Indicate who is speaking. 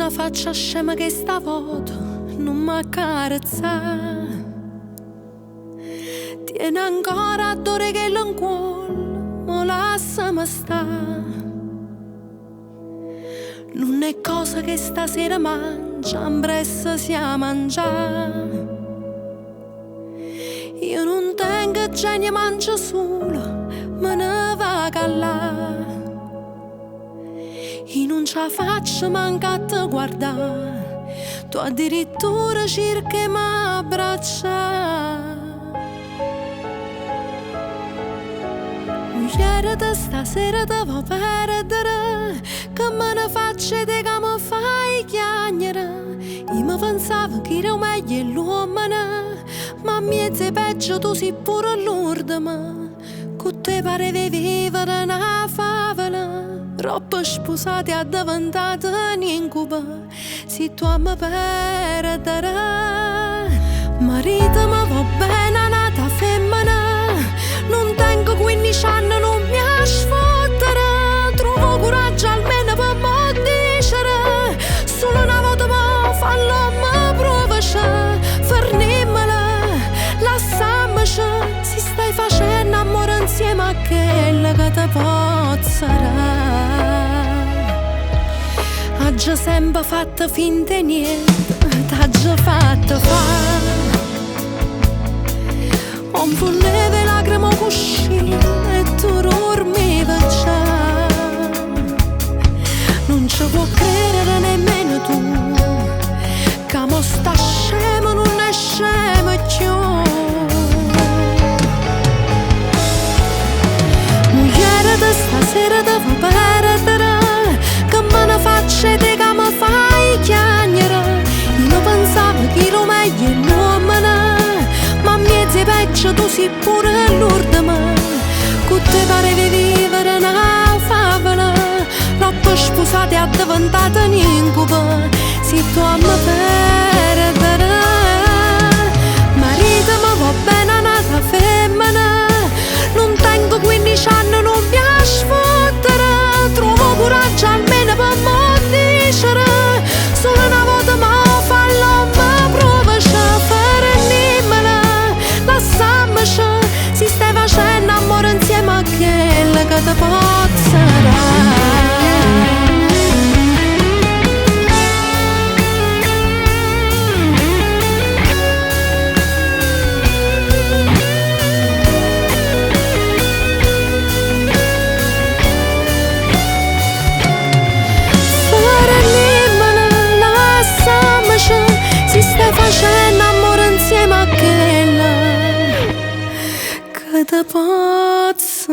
Speaker 1: una faccia scema che stavolta non mi accarezza. Tiene ancora adore che l'ancuolo mo lasciami sta. Non è cosa che stasera mangia, ambressa sia mangiare. Io non tengo genio, mangio solo, me ne vaga là. Io non ce la faccio manca a te guardare, tu addirittura cerchi e m'abbraccia. Mujer, stasera te vo perdere, che me ne faccio te che mi fai chiagnere. Io mi pensavo che ero meglio l'uomo, ma miezzo peggio tu sei pure l'urda, ma con te parevi vivere una favola. Troppo sposati è diventata un incubo, se tu mi perdere. Marito mi va bene nata femmina, non tengo 15 anni, non mi sfottere. Trovo coraggio almeno per me dicere, solo una volta mi fallo mi provaci. Fernimmela, lasciamoci, si stai facendo amore insieme a quella che ti pozzerà. Ha già sempre fatto finta e niente, t'ha già fatto fare. Un fulle di lacrime cuscine e tu dormivi già. Non ci può credere nemmeno tu, che mo sta scemo non è scemo più. Mujer, da stasera devo perdere, che me ne faccio te che mi fai chiagnere. Io pensavo che ero meglio l'uomo, ma miezzo peggio tu sei pure l'urda, ma con te parevi vivere una favola. Troppo sposati è diventato un incubo, se tu mi perdere. Marito mi va bene nata femmina, non tengo 15 anni, non mi sfottere. Trovo coraggio almeno per me dicere, solo una volta ma fallo mi provaci. Fernimmela, lasciamoci, si stai facendo amore insieme a quella che ti pozzerà. Si stai facendo amore insieme a quella che ti pozzerà.